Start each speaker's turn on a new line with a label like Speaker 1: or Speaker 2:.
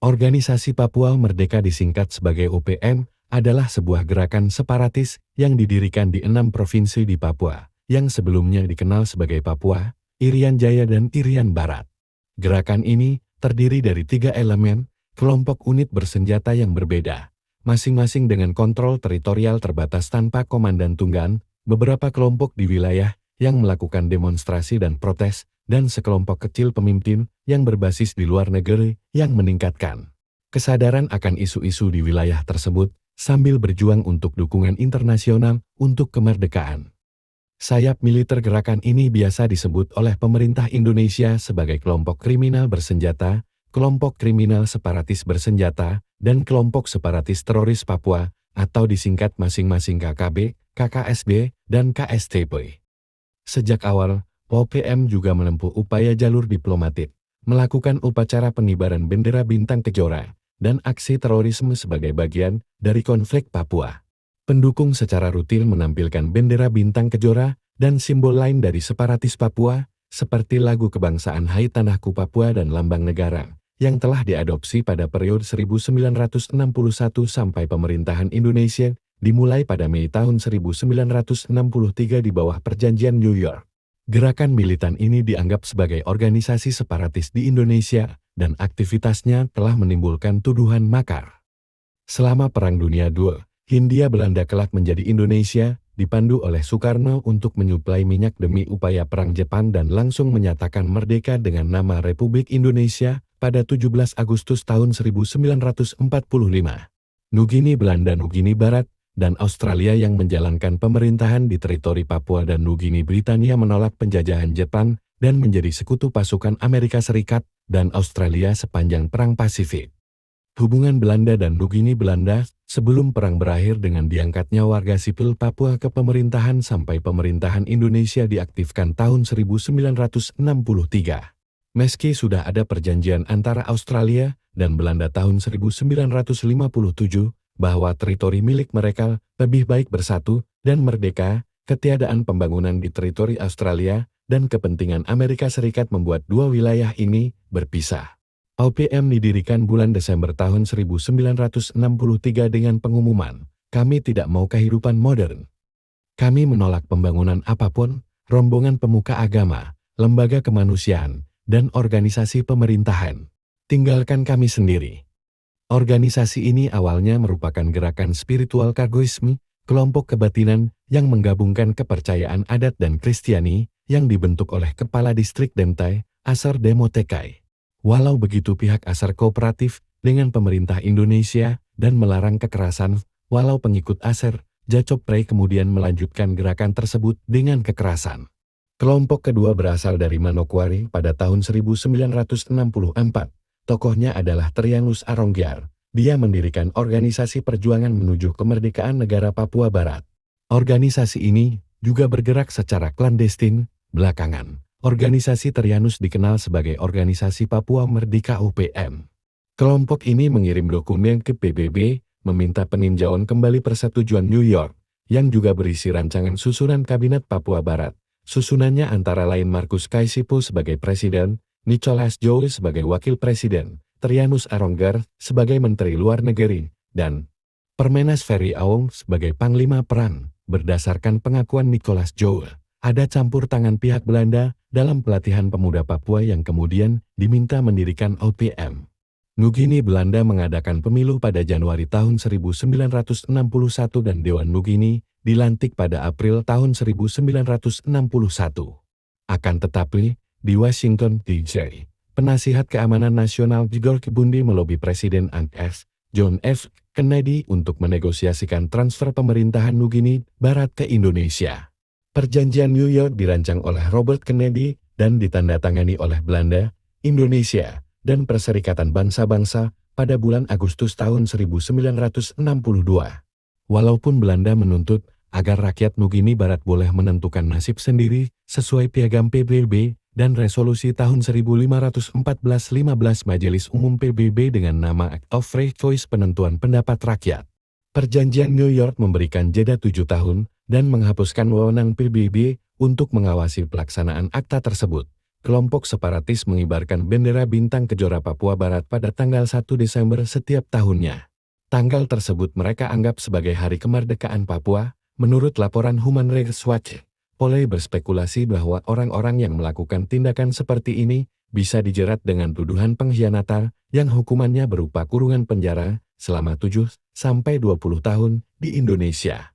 Speaker 1: Organisasi Papua Merdeka disingkat sebagai OPM, adalah sebuah gerakan separatis yang didirikan di 6 provinsi di Papua, yang sebelumnya dikenal sebagai Papua, Irian Jaya dan Irian Barat. Gerakan ini terdiri dari 3 elemen, kelompok unit bersenjata yang berbeda, masing-masing dengan kontrol teritorial terbatas tanpa komandan tunggal, beberapa kelompok di wilayah yang melakukan demonstrasi dan protes, dan sekelompok kecil pemimpin yang berbasis di luar negeri yang meningkatkan kesadaran akan isu-isu di wilayah tersebut sambil berjuang untuk dukungan internasional untuk kemerdekaan. Sayap militer gerakan ini biasa disebut oleh pemerintah Indonesia sebagai kelompok kriminal bersenjata, kelompok kriminal separatis bersenjata, dan kelompok separatis teroris Papua, atau disingkat masing-masing KKB, KKSB, dan KSTP. Sejak awal, OPM juga menempuh upaya jalur diplomatik, melakukan upacara pengibaran bendera bintang kejora, dan aksi terorisme sebagai bagian dari konflik Papua. Pendukung secara rutin menampilkan bendera bintang kejora dan simbol lain dari separatis Papua, seperti lagu kebangsaan Hai Tanahku Papua dan lambang negara, yang telah diadopsi pada periode 1961 sampai pemerintahan Indonesia, dimulai pada Mei tahun 1963 di bawah Perjanjian New York. Gerakan militan ini dianggap sebagai organisasi separatis di Indonesia, dan aktivitasnya telah menimbulkan tuduhan makar. Selama Perang Dunia II, Hindia Belanda kelak menjadi Indonesia, dipandu oleh Soekarno untuk menyuplai minyak demi upaya Perang Jepang dan langsung menyatakan merdeka dengan nama Republik Indonesia pada 17 Agustus tahun 1945. Nugini Belanda Nugini Barat, dan Australia yang menjalankan pemerintahan di teritori Papua dan Nugini Britania menolak penjajahan Jepang dan menjadi sekutu pasukan Amerika Serikat dan Australia sepanjang Perang Pasifik. Hubungan Belanda dan Nugini Belanda sebelum perang berakhir dengan diangkatnya warga sipil Papua ke pemerintahan sampai pemerintahan Indonesia diaktifkan tahun 1963. Meski sudah ada perjanjian antara Australia dan Belanda tahun 1957, bahwa teritori milik mereka lebih baik bersatu dan merdeka, ketiadaan pembangunan di teritori Australia, dan kepentingan Amerika Serikat membuat dua wilayah ini berpisah. OPM didirikan bulan Desember tahun 1963 dengan pengumuman, "Kami tidak mau kehidupan modern. Kami menolak pembangunan apapun, rombongan pemuka agama, lembaga kemanusiaan, dan organisasi pemerintahan. Tinggalkan kami sendiri." Organisasi ini awalnya merupakan gerakan spiritual Kargoisme, kelompok kebatinan yang menggabungkan kepercayaan adat dan Kristiani, yang dibentuk oleh Kepala Distrik Demtai, Asar Demotekai. Walau begitu pihak Asar kooperatif dengan pemerintah Indonesia dan melarang kekerasan, walau pengikut Asar, Jacop Pray kemudian melanjutkan gerakan tersebut dengan kekerasan. Kelompok kedua berasal dari Manokwari pada tahun 1964. Tokohnya adalah Trianus Aronggyar. Dia mendirikan organisasi perjuangan menuju kemerdekaan negara Papua Barat. Organisasi ini juga bergerak secara klandestin. Belakangan, organisasi Trianus dikenal sebagai Organisasi Papua Merdeka OPM. Kelompok ini mengirim dokumen ke PBB, meminta peninjauan kembali Persetujuan New York, yang juga berisi rancangan susunan Kabinet Papua Barat. Susunannya antara lain Markus Kaisipo sebagai Presiden, Nicholas Joule sebagai Wakil Presiden, Trianus Aronggyar sebagai Menteri Luar Negeri, dan Permenas Ferry Aung sebagai Panglima Perang. Berdasarkan pengakuan Nicholas Joule, ada campur tangan pihak Belanda dalam pelatihan pemuda Papua yang kemudian diminta mendirikan OPM. Nugini Belanda mengadakan pemilu pada Januari tahun 1961 dan Dewan Nugini dilantik pada April tahun 1961. Akan tetapi, di Washington, D.C., Penasihat Keamanan Nasional George Bundi melobi Presiden AS, John F. Kennedy untuk menegosiasikan transfer pemerintahan Nugini Barat ke Indonesia. Perjanjian New York dirancang oleh Robert Kennedy dan ditandatangani oleh Belanda, Indonesia, dan Perserikatan Bangsa-Bangsa pada bulan Agustus tahun 1962. Walaupun Belanda menuntut agar rakyat Nugini Barat boleh menentukan nasib sendiri sesuai piagam PBB, dan resolusi tahun 1514-15 Majelis Umum PBB dengan nama Act of Free Choice penentuan pendapat rakyat. Perjanjian New York memberikan jeda 7 tahun dan menghapuskan wewenang PBB untuk mengawasi pelaksanaan akta tersebut. Kelompok separatis mengibarkan bendera bintang Kejora Papua Barat pada tanggal 1 Desember setiap tahunnya. Tanggal tersebut mereka anggap sebagai Hari Kemerdekaan Papua. Menurut laporan Human Rights Watch, Polei berspekulasi bahwa orang-orang yang melakukan tindakan seperti ini bisa dijerat dengan tuduhan pengkhianatan yang hukumannya berupa kurungan penjara selama 7 sampai 20 tahun di Indonesia.